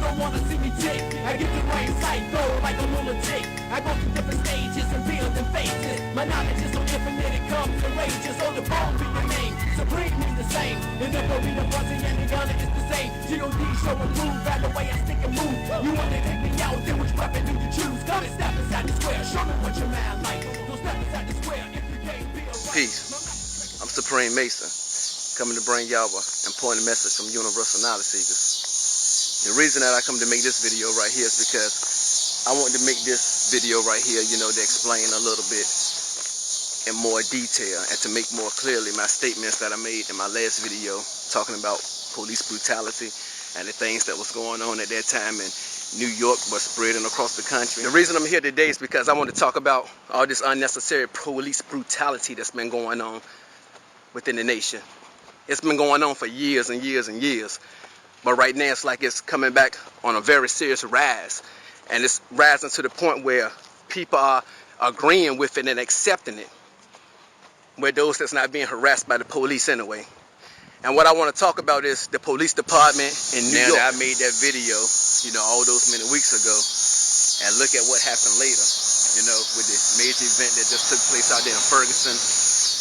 don't wanna see me take. I get the right sight, though, like a lunatic. I go through different stages and build and faces. My knowledge is so infinite, it comes to rages. So the bone be the name, Cer'Preme means the same. And the the buzzing and the gunner is the same. G.O.D. show and prove by the way I stick and move. You wanna take me out, then which weapon do you choose? Come and step inside the square, show me what your man like. Don't step inside the square if you can't be a right. Peace. I'm Cer'Preme Mason, coming to bring y'all an important message from universal knowledge seekers. The reason that I come to make this video right here is because I want to make this video right here, to explain a little bit in more detail and to make more clearly my statements that I made in my last video talking about police brutality and the things that was going on at that time in New York but spreading across the country. The reason I'm here today is because I want to talk about all this unnecessary police brutality that's been going on within the nation. It's been going on for years and years and years, but right now it's like it's coming back on a very serious rise, and it's rising to the point where people are agreeing with it and accepting it, where those that's not being harassed by the police anyway. And what I want to talk about is the police department in New York. Now that I made that video, all those many weeks ago, and look at what happened later, with the major event that just took place out there in Ferguson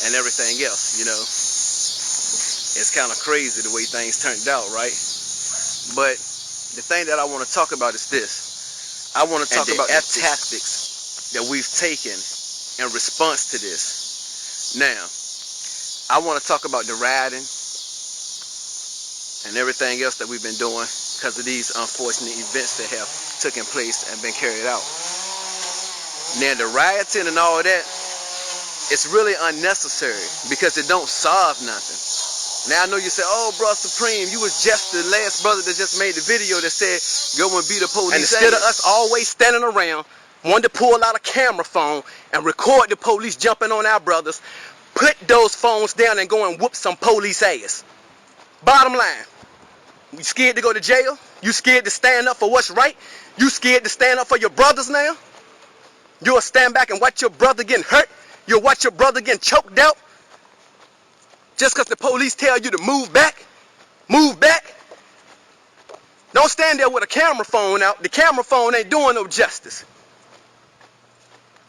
and everything else, It's kind of crazy the way things turned out, right? But the thing that I want to talk about is this. I want to talk about the tactics that we've taken in response to this. Now, I want to talk about the rioting and everything else that we've been doing because of these unfortunate events that have taken place and been carried out. Now, the rioting and all that, it's really unnecessary because it don't solve nothing. Now I know you say, oh, bro, Cer'Preme, you was just the last brother that just made the video that said, go and be the police. And instead of us always standing around, wanting to pull out a camera phone and record the police jumping on our brothers, put those phones down and go and whoop some police ass. Bottom line, you scared to go to jail? You scared to stand up for what's right? You scared to stand up for your brothers now? You'll stand back and watch your brother getting hurt? You'll watch your brother getting choked out? Just because the police tell you to move back? Move back? Don't stand there with a camera phone out. The camera phone ain't doing no justice.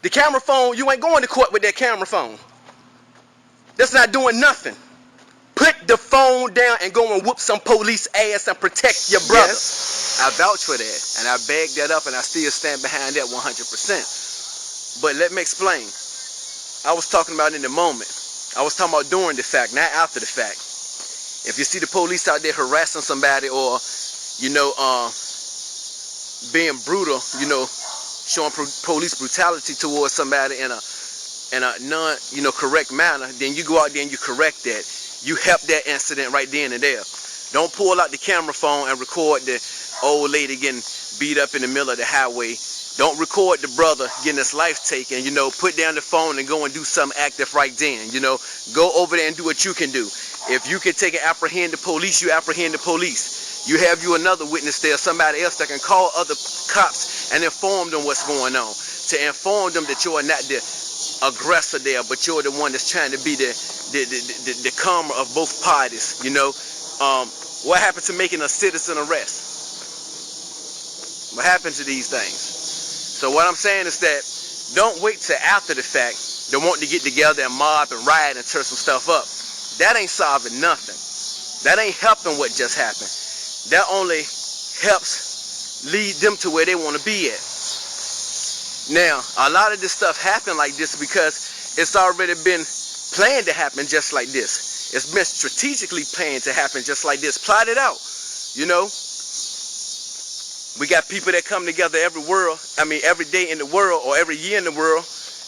The camera phone, you ain't going to court with that camera phone. That's not doing nothing. Put the phone down and go and whoop some police ass and protect your brother. Yes, I vouch for that. And I bag that up and I still stand behind that 100%. But let me explain. I was talking about in the moment. I was talking about during the fact, not after the fact. If you see the police out there harassing somebody or, being brutal, showing police brutality towards somebody in a non, correct manner, then you go out there and you correct that. You help that incident right then and there. Don't pull out the camera phone and record the old lady getting beat up in the middle of the highway. Don't record the brother getting his life taken, put down the phone and go and do something active right then, Go over there and do what you can do. If you can take and apprehend the police, you apprehend the police. You have another witness there, somebody else that can call other cops and inform them what's going on. To inform them that you are not the aggressor there, but you're the one that's trying to be the calmer of both parties, What happened to making a citizen arrest? What happened to these things? So what I'm saying is that don't wait till after the fact to want to get together and mob and riot and tear some stuff up. That ain't solving nothing. That ain't helping what just happened. That only helps lead them to where they want to be at. Now, a lot of this stuff happened like this because it's already been planned to happen just like this. It's been strategically planned to happen just like this. Plot it out, We got people that come together every day in the world or every year in the world,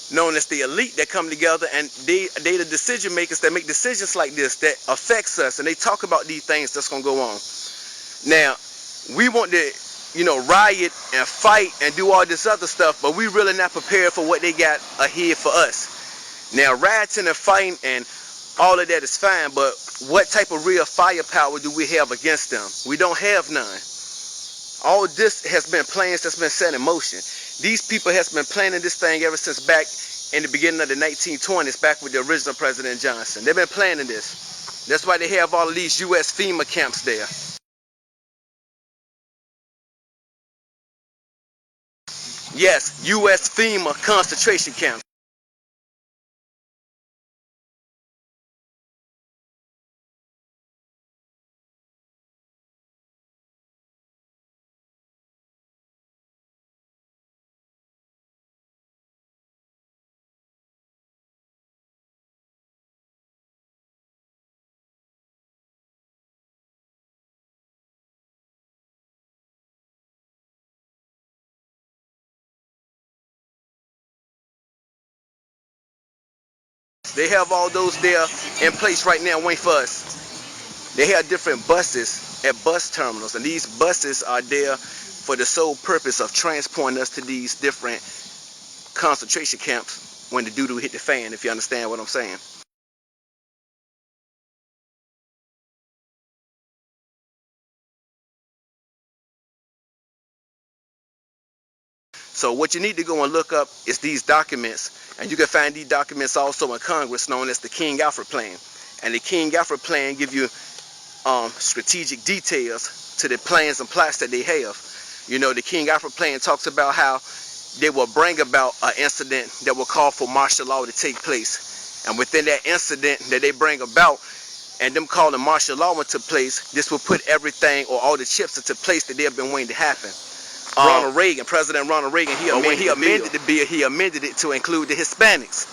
known as the elite, that come together, and they the decision makers that make decisions like this that affects us, and they talk about these things that's gonna go on. Now, we want to, riot and fight and do all this other stuff, but we really not prepared for what they got ahead for us. Now, rioting and fighting and all of that is fine, but what type of real firepower do we have against them? We don't have none. All this has been plans that's been set in motion. These people has been planning this thing ever since back in the beginning of the 1920s, back with the original President Johnson. They've been planning this. That's why they have all of these U.S. FEMA camps there. Yes, U.S. FEMA concentration camps. They have all those there in place right now waiting for us. They have different buses at bus terminals, and these buses are there for the sole purpose of transporting us to these different concentration camps when the doo-doo hit the fan, if you understand what I'm saying. So what you need to go and look up is these documents, and you can find these documents also in Congress, known as the King Alfred Plan. And the King Alfred Plan give you strategic details to the plans and plots that they have. You know, the King Alfred Plan talks about how they will bring about an incident that will call for martial law to take place. And within that incident that they bring about, and them calling martial law into place, this will put everything or all the chips into place that they have been waiting to happen. Ronald Reagan, President Ronald Reagan, when he amended the bill, he amended it to include the Hispanics.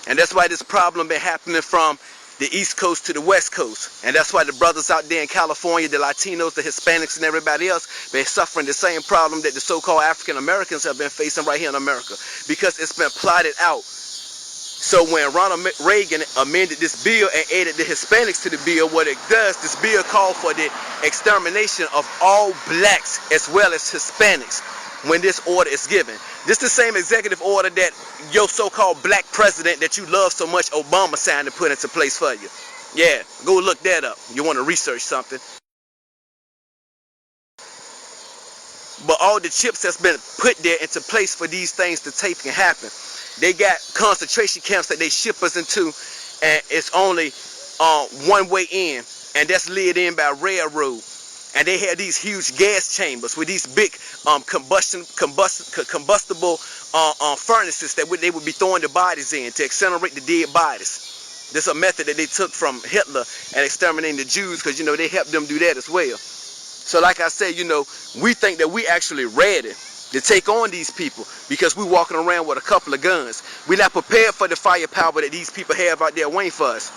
And that's why this problem been happening from the East Coast to the West Coast. And that's why the brothers out there in California, the Latinos, the Hispanics, and everybody else been suffering the same problem that the so-called African Americans have been facing right here in America. Because it's been plotted out. So when Ronald Reagan amended this bill and added the Hispanics to the bill, what it does, this bill called for the extermination of all blacks as well as Hispanics when this order is given. This is the same executive order that your so-called black president that you love so much, Obama, signed and put into place for you. Yeah, go look that up. You want to research something. But all the chips that's been put there into place for these things to take and happen. They got concentration camps that they ship us into, and it's only one way in, and that's led in by railroad. And they have these huge gas chambers with these big combustible furnaces that they would be throwing the bodies in to incinerate the dead bodies. This is a method that they took from Hitler and exterminating the Jews, because, you know, they helped them do that as well. So like I said, you know, we think that we actually ready to take on these people because we're walking around with a couple of guns. We're not prepared for the firepower that these people have out there waiting for us.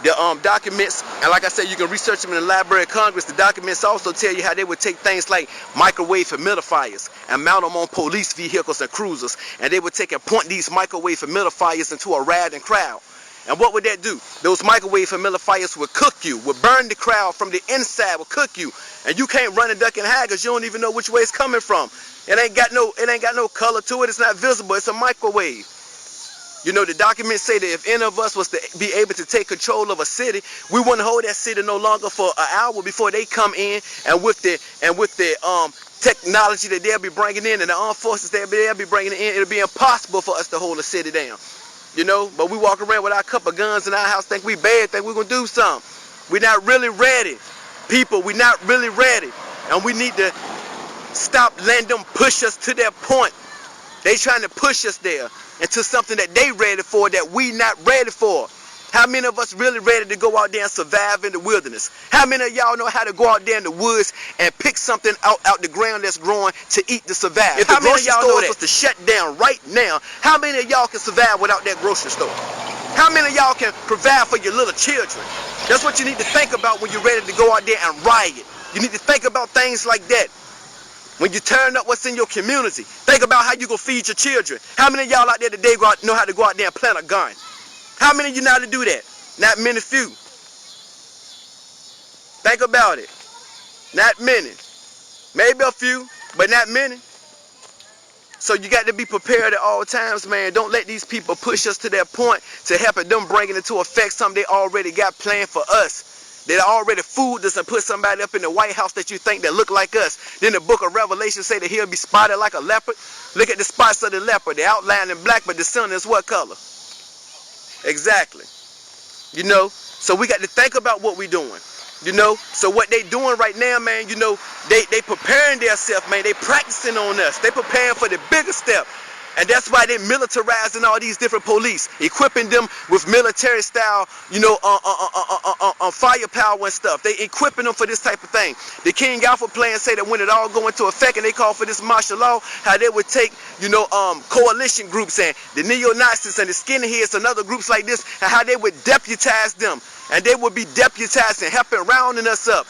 The documents, and like I said, you can research them in the Library of Congress. The documents also tell you how they would take things like microwave humidifiers and mount them on police vehicles and cruisers, and they would take and point these microwave humidifiers into a rioting crowd. And what would that do? Those microwave humidifiers would cook you, would burn the crowd from the inside, would cook you, and you can't run and duck and hide because you don't even know which way it's coming from. It ain't got no color to it. It's not visible. It's a microwave. You know, the documents say that if any of us was to be able to take control of a city, we wouldn't hold that city no longer for an hour before they come in, and with the technology that they'll be bringing in and the armed forces they'll be bringing in, it'll be impossible for us to hold a city down. You know, but we walk around with our couple of guns in our house, think we bad, think we're going to do something. We're not really ready. People, we're not really ready. And we need to stop letting them push us to that point. They trying to push us there into something that they ready for that we not ready for. How many of us really ready to go out there and survive in the wilderness? How many of y'all know how to go out there in the woods and pick something out the ground that's growing to eat to survive? If the grocery store was to shut down right now, how many of y'all can survive without that grocery store? How many of y'all can provide for your little children? That's what you need to think about when you're ready to go out there and riot. You need to think about things like that. When you turn up what's in your community, think about how you gonna feed your children. How many of y'all out there today know how to go out there and plant a gun? How many of you know how to do that? Not many, few. Think about it. Not many. Maybe a few, but not many. So you got to be prepared at all times, man. Don't let these people push us to that point to help them bringing into effect something they already got planned for us. They already fooled us and put somebody up in the White House that you think that look like us. Then the book of Revelation say that he'll be spotted like a leopard. Look at the spots of the leopard. They're outlined in black, but the sun is what color? Exactly. You know, so we got to think about what we're doing. You know, so what they doing right now, man, you know, they preparing themselves, man. They practicing on us. They preparing for the bigger step. And that's why they militarizing all these different police, equipping them with military style, you know, firepower and stuff. They equipping them for this type of thing. The King Alpha plan say that when it all go into effect and they call for this martial law, how they would take, you know, coalition groups and the neo-Nazis and the skinheads and other groups like this, and how they would deputize them. And they would be deputized and helping rounding us up.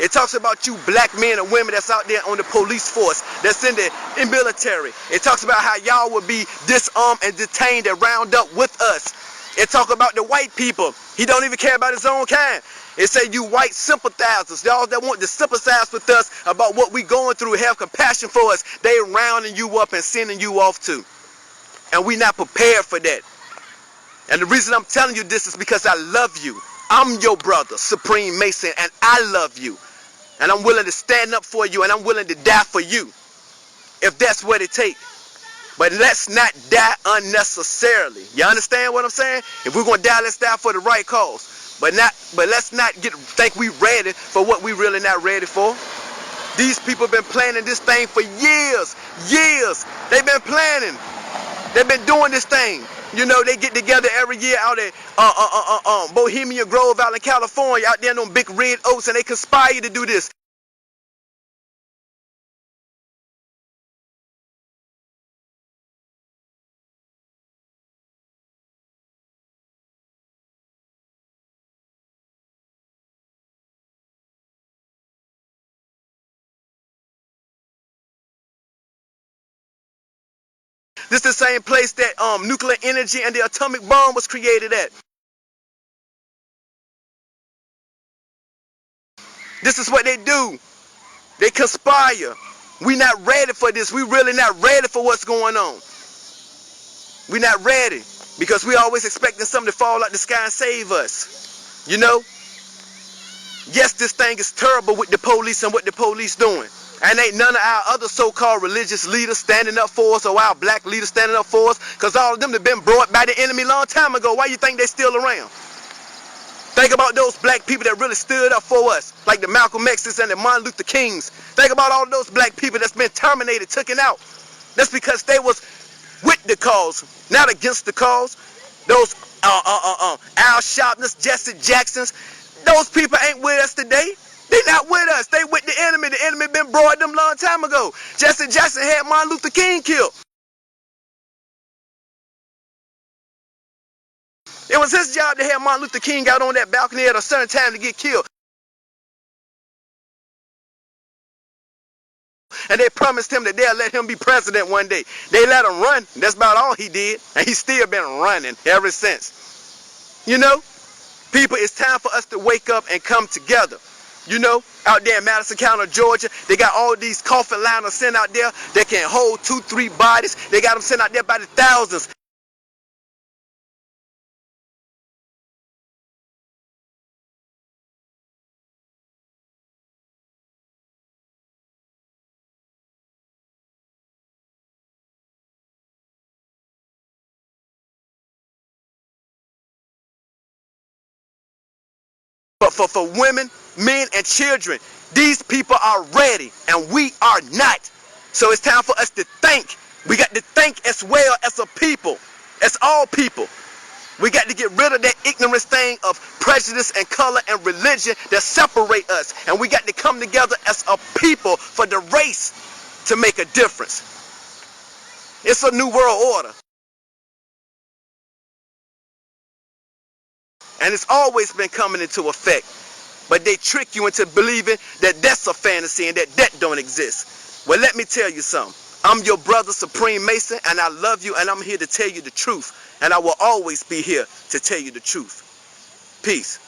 It talks about you black men and women that's out there on the police force, that's in the military. It talks about how y'all would be disarmed and detained and round up with us. It talks about the white people. He don't even care about his own kind. It say you white sympathizers, y'all that want to sympathize with us about what we going through, have compassion for us, they rounding you up and sending you off too. And we not prepared for that. And the reason I'm telling you this is because I love you. I'm your brother, Cer'Preme Mason, and I love you. And I'm willing to stand up for you, and I'm willing to die for you, if that's what it takes. But let's not die unnecessarily. You understand what I'm saying? If we're going to die, let's die for the right cause. But let's not think we ready for what we really not ready for. These people have been planning this thing for years. Years. They've been planning. They've been doing this thing. You know, they get together every year out at Bohemian Grove out in California, out there in them big red oaks, and they conspire to do this. This is the same place that nuclear energy and the atomic bomb was created at. This is what they do. They conspire. We not ready for this. We really not ready for what's going on. We not ready because we always expecting something to fall out the sky and save us. You know? Yes, this thing is terrible with the police and what the police doing. And ain't none of our other so-called religious leaders standing up for us, or our black leaders standing up for us, because all of them have been brought by the enemy long time ago. Why you think they still around? Think about those black people that really stood up for us, like the Malcolm X's and the Martin Luther Kings. Think about all those black people that's been terminated, taken out. That's because they was with the cause, not against the cause. Those Al Sharptons, Jesse Jacksons, those people ain't with us today. They not with us. They with the enemy. The enemy been brought them long time ago. Jesse Jackson had Martin Luther King killed. It was his job to have Martin Luther King out on that balcony at a certain time to get killed. And they promised him that they'll let him be president one day. They let him run. That's about all he did. And he's still been running ever since. You know, people, it's time for us to wake up and come together. You know, out there in Madison County, Georgia, they got all these coffin liners sent out there that can hold 2-3 bodies. They got them sent out there by the thousands. But for women, men, and children, these people are ready, and we are not. So it's time for us to think. We got to think as well as a people, as all people. We got to get rid of that ignorance thing of prejudice and color and religion that separate us. And we got to come together as a people for the race to make a difference. It's a new world order. And it's always been coming into effect. But they trick you into believing that that's a fantasy and that don't exist. Well, let me tell you something. I'm your brother, Cer'Preme Mason, and I love you, and I'm here to tell you the truth. And I will always be here to tell you the truth. Peace.